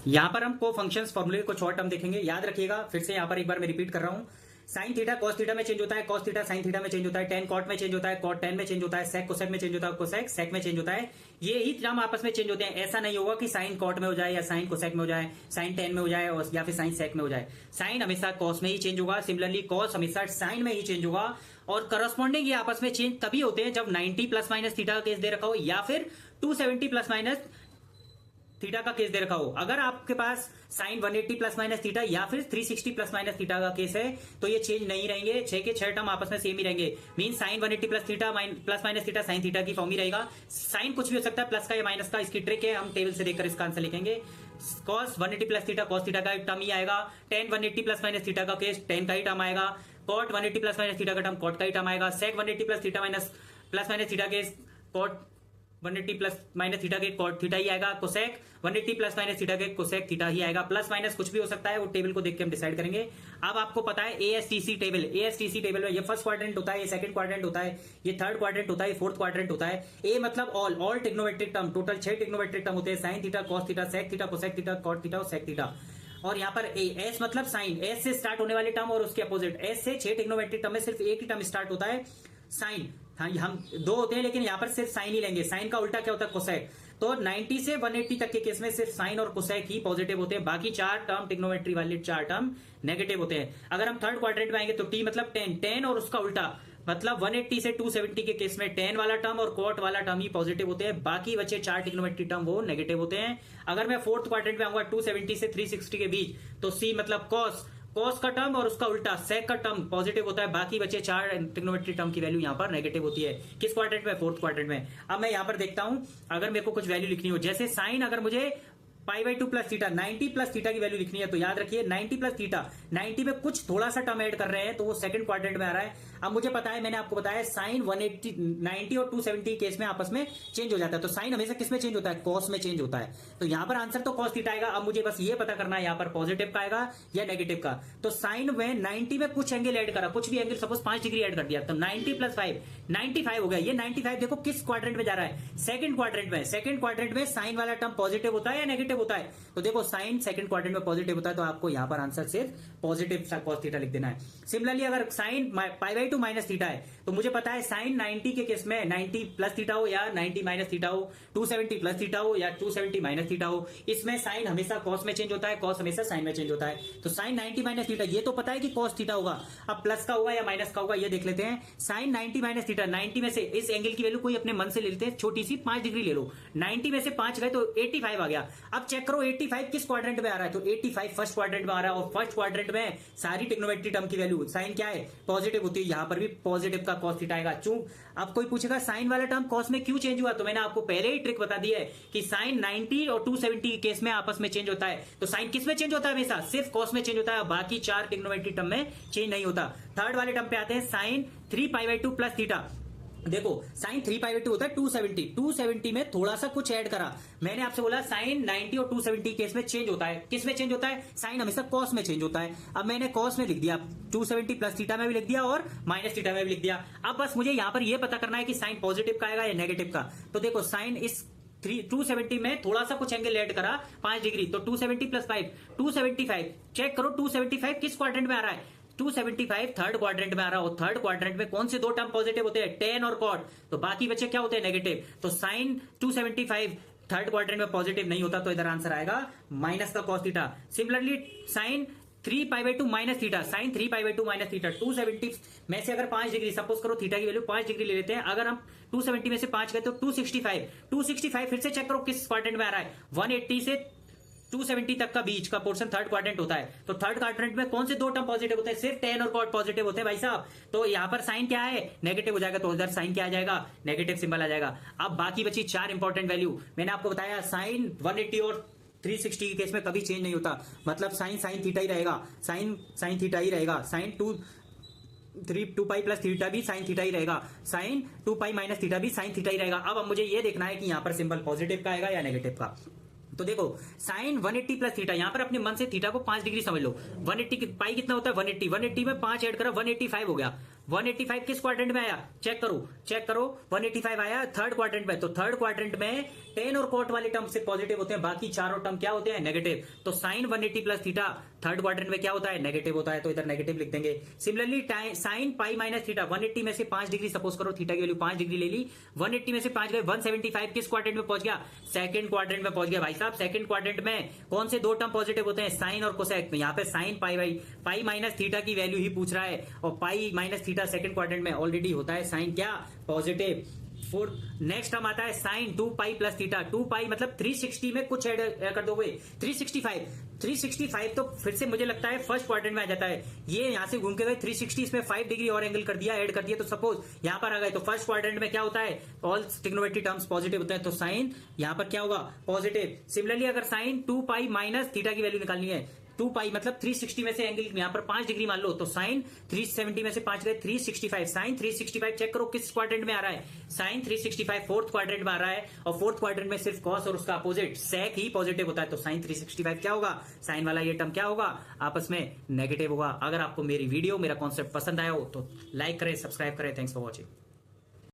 यहां पर हम को फंक्शंस फॉर्मूले कुछ और टर्म देखेंगे, याद रखिएगा। फिर से यहां पर एक बार मैं रिपीट कर रहा हूं, साइन थीटा कॉस थीटा में चेंज होता है, कॉस थीटा साइन थीटा में चेंज होता है, टेन कॉट में चेंज होता है, कॉट टेन में चेंज होता है, सेक कोसेक में चेंज होता है, कोसेक सेक में चेंज होता है। ये ही टर्म आपस में चेंज होते हैं। ऐसा नहीं होगा कि साइन कॉट में हो जाए या साइन कोसेक में हो जाए, साइन टेन में हो जाए और या फिर साइन सेक में हो जाए। साइन हमेशा कॉस में ही चेंज होगा, सिमिलरली कॉस हमेशा साइन में ही चेंज होगा। और करस्पॉन्डिंग ये आपस में चेंज तभी होते हैं जब 90 प्लस माइनस थीटा का केस दे रखा हो या फिर 270 प्लस माइनस थीटा का केस दे रखा हो। अगर आपके पास साइन 180 प्लस माइनस थीटा या फिर 360 प्लस माइनस थीटा का केस है तो ये चेंज नहीं रहेंगे, 6 के 6 टर्म आपस में सेम ही रहेंगे। Mean sine 180 plus theta plus minus theta sine theta की फॉर्म ही रहेगा। साइन कुछ भी हो सकता है, प्लस का या माइनस का, इसकी ट्रिक है, हम टेबल से देखकर इसका आंसर लिखेंगे। Cos 180 plus theta cos theta का टर्म ही आएगा। टेन 180 प्लस माइनस थीटा का केस टेन का ही टर्म आएगा। कॉट 180 प्लस माइनस थीटा का टर्म कॉट का ही टर्म आएगा। सेक 180 plus theta plus minus theta के कॉट 180 प्लस माइनस थीटा के कॉट थीटा ही आएगा। कोसेक 180 प्लस माइनस थीटा के कोसेक थीटा ही आएगा। प्लस माइनस कुछ भी हो सकता है, वो टेबल को देख के हम डिसाइड करेंगे। अब आपको पता है एएसटीसी टेबल में ये फर्स्ट क्वाड्रेंट होता है, ये सेकंड क्वाड्रेंट होता है, ये थर्ड क्वाड्रेंट होता है, ये फोर्थ क्वाड्रेंट होता है। ए मतलब all trigonometric term, total 6 trigonometric term होते हैं, sine theta cos theta sec theta cosec theta cot theta और सेक थीटा। और यहाँ पर एस मतलब साइन, एस से स्टार्ट होने वाले टर्म और उसके अपोजिट। एस से 6 ट्रिग्नोमेट्रिक टर्म में सिर्फ एक ही टर्म स्टार्ट होता है, साइन। हाँ, हम 2 होते हैं लेकिन यहाँ पर सिर्फ साइन ही लेंगे। साइन का उल्टा क्या होता है, कोसेक। तो 90 से 180 तक के केस में सिर्फ साइन और कोसेक ही पॉजिटिव होते हैं, बाकी 4 टर्म ट्रिग्नोमेट्री वाले 4 टर्म नेगेटिव होते हैं। अगर हम थर्ड क्वाड्रेंट में आएंगे तो टी मतलब 10 और उसका उल्टा मतलब 180 से 270 के केस में 10 वाला टर्म और कॉट वाला टर्म ही पॉजिटिव होते हैं, बाकी बचे 4 ट्रिग्नोमेट्री टर्म वो नेगेटिव होते हैं। अगर मैं फोर्थ क्वाड्रेंट में आऊंगा 270 से 360 के बीच, तो सी मतलब कॉस का टर्म और उसका उल्टा सेक का टर्म पॉजिटिव होता है, बाकी बचे 4 ट्रिग्नोमेट्री टर्म की वैल्यू यहाँ पर नेगेटिव होती है। किस क्वाड्रेंट में, फोर्थ क्वाड्रेंट में। अब मैं यहाँ पर देखता हूं, अगर मेरे को कुछ वैल्यू लिखनी हो, जैसे साइन अगर मुझे π/2 प्लस थीटा 90 प्लस थीटा की वैल्यू लिखनी है, तो याद रखिए 90 प्लस थीटा, 90 में कुछ थोड़ा सा टर्म ऐड कर रहे हैं तो वो सेकंड क्वाड्रेंट में आ रहा है। अब मुझे पता है, मैंने आपको बताया साइन 180 90 और 270 केस में आपस में चेंज हो जाता है। तो साइन हमेशा किस में चेंज होता है, कॉस में चेंज होता है। तो यहां पर आंसर तो कॉस थीटा आएगा। अब मुझे बस ये पता करना है यहां पर पॉजिटिव का आएगा या नेगेटिव का। तो साइन में 90 में कुछ एंगल ऐड करा, कुछ भी एंगल, सपोज 5 डिग्री ऐड कर दिया, तो 90 प्लस 5 95 हो गया। ये 95 देखो किस क्वाड्रेंट में जा रहा है, सेकंड क्वाड्रेंट में। सेकंड क्वाड्रेंट में साइन वाला टर्म पॉजिटिव होता है या नेगेटिव होता है, तो देखो साइन सेकंड क्वाड्रेंट में पॉजिटिव होता है, तो आपको यहां पर आंसर सिर्फ पॉजिटिव कॉस थीटा लिख देना है। सिमिलरली अगर साइन π/2 माइनस थीटा है, तो मुझे पता है साइन 90 के केस में 90 प्लस थीटा हो या 90 माइनस थीटा हो, 270 प्लस थीटा हो या 270 माइनस थीटा हो, इसमें साइन हमेशा कॉस में चेंज होता है, कॉस हमेशा साइन में चेंज होता है। तो साइन 90 माइनस थीटा, ये तो पता है कि कॉस थीटा होगा, अब प्लस का होगा या माइनस का होगा ये देख लेते हैं। साइन 90 माइनस थीटा, 90 में से इस एंगल की वैल्यू कोई अपने मन से ले लेते हैं, छोटी सी 5 डिग्री ले लो, 90 में से 5 गए तो 85 आ गया। अब चेक करो 85 किस क्वाड्रेंट में आ रहा है, तो 85 फर्स्ट क्वाड्रेंट में आ रहा है, और फर्स्ट क्वाड्रेंट में सारी ट्रिग्नोमेट्री टर्म की वैल्यू साइन क्या है, पॉजिटिव होती है, यहां पर भी पॉजिटिव का कॉस थीटा आएगा। चूं अब कोई पूछेगा साइन वाला टर्म कॉस में क्यों चेंज हुआ, तो मैंने आपको पहले ही ट्रिक बता दी है कि साइन 90 और 270 केस में आपस में चेंज होता है। तो साइन किस में चेंज होता है, हमेशा सिर्फ कॉस में चेंज होता है, बाकी 4 ट्रिग्नोमेट्री टर्म में चेंज नहीं होता। थर्ड वाले टर्म पे आते हैं, साइन 3π/2 प्लस थीटा। देखो साइन 3π/2 होता है 270 में थोड़ा सा कुछ ऐड करा। मैंने आपसे बोला साइन 90 और 270 केस में चेंज होता है, किस में चेंज होता है, साइन हमेशा कॉस में चेंज होता है। अब मैंने कॉस में लिख दिया, 270 प्लस थीटा में भी लिख दिया और माइनस थीटा में भी लिख दिया। अब बस मुझे यहां पर यह पता करना है कि साइन पॉजिटिव का आएगा या नेगेटिव का। तो देखो साइन इस 270 में थोड़ा सा कुछ एंगल ऐड करा 5 डिग्री, तो 270 प्लस 5 275। चेक करो 275 किस क्वाड्रेंट में आ रहा है, 275 थर्ड क्वाड्रेंट में आ रहा हो। थर्ड क्वाड्रेंट में कौन से 2 टर्म पॉजिटिव होते हैं, टेन और कॉट, तो बाकी बच्चे क्या होते हैं, नेगेटिव। तो साइन 275 थर्ड क्वाड्रेंट में पॉजिटिव नहीं होता, तो इधर आंसर आएगा माइनस का cos theta. Similarly sine 3π/2 minus theta, sine 3π/2 minus theta, 270 में से अगर 5 डिग्री, सपोज करो थीटा की वैल्यू 5 डिग्री ले लेते हैं, अगर हम 270 में से 5 गए तो 265 फिर से चेक करो किस क्वाड्रेंट में आ रहा है, 180 से 270 तक का बीच का पोर्शन थर्ड क्वाड्रेंट होता है। तो थर्ड क्वाड्रेंट में कौन से 2 टर्म पॉजिटिव होते हैं, सिर्फ टेन और कॉट पॉजिटिव होते हैं भाई साहब। तो यहां पर साइन क्या है, नेगेटिव हो जाएगा, तो इधर साइन क्या आ जाएगा, नेगेटिव सिंबल आ जाएगा। अब बाकी बची 4 इंपॉर्टेंट वैल्यू। मैंने आपको बताया साइन 180 और 360 के केस में कभी चेंज नहीं होता, मतलब साइन थीटा ही रहेगा, साइन थीटा ही रहेगा, साइन 2π प्लस थीटा भी साइन थीटा ही रहेगा, साइन 2π माइनस थीटा भी साइन थीटा ही रहेगा। अब मुझे ये देखना है कि यहां पर सिंबल पॉजिटिव का आएगा या नेगेटिव का। तो देखो साइन 180 प्लस थीटा, यहां पर अपने मन से थीटा को 5 डिग्री समझ लो। 180 पाई कितना होता है, 180 में 5 ऐड करा 185 हो गया। 185 किस क्वाड्रेंट में आया, चेक करो 185 आया थर्ड क्वाड्रेंट में। तो थर्ड क्वाड्रेंट में टेन और कॉट वाले टर्म से पॉजिटिव होते हैं, बाकी चारों टर्म क्या होते हैं, नेगेटिव। तो sine 180 plus theta third quadrant में क्या होता है, नेगेटिव होता है, तो इधर नेगेटिव लिख देंगे। Similarly sine pi minus theta 180 में से 5 डिग्री, सपोज करो थीटा की वैल्यू 5 डिग्री ले ली, 180 में से 5 गए, 175 किस क्वाड्रेंट में पहुंच गया, सेकंड क्वाड्रेंट में पहुंच गया। भाई साहब सेकंड क्वाड्रेंट में कौन से दो टर्म पॉजिटिव होते हैं, साइन और कोसेक में। यहाँ पे साइन पाई माइनस थीटा की वैल्यू ही पूछ रहा है, और pi minus theta second quadrant में ऑलरेडी होता है साइन क्या, पॉजिटिव। नेक्स्ट हम आता है साइन 2 पाई प्लस थीटा, 2 पाई मतलब 360 में कुछ ऐड कर दोगे, 365 तो फिर से मुझे लगता है फर्स्ट क्वाड्रेंट में आ जाता है। ये यहां से घूम के गए 360, इसमें 5 डिग्री और एंगल कर दिया, ऐड कर दिया, तो सपोज यहां पर आ गए, तो फर्स्ट क्वाड्रेंट में क्या होता है, ऑल ट्रिग्नोमेट्री टर्म्स पॉजिटिव होते हैं, तो साइन यहां पर क्या होगा, पॉजिटिव। सिमिलरली अगर साइन 2 पाई माइनस थीटा की वैल्यू निकालनी है, 2 पाई मतलब 360 में से एंगल यहां पर 5 डिग्री मान लो, तो साइन 370 में से 5 गए 365, साइन 365 चेक करो किस क्वाड्रेंट में आ रहा है, साइन 365 फोर्थ क्वाड्रेंट में आ रहा है, और फोर्थ क्वाड्रेंट में सिर्फ कॉस और उसका अपोजिट सेक ही पॉजिटिव होता है, तो साइन 365 क्या होगा, साइन वाला ये टर्म क्या होगा, आपस में नेगेटिव होगा। अगर आपको मेरी वीडियो मेरा कॉन्सेप्ट पसंद आया हो तो लाइक करें, सब्सक्राइब करें। Thanks for watching.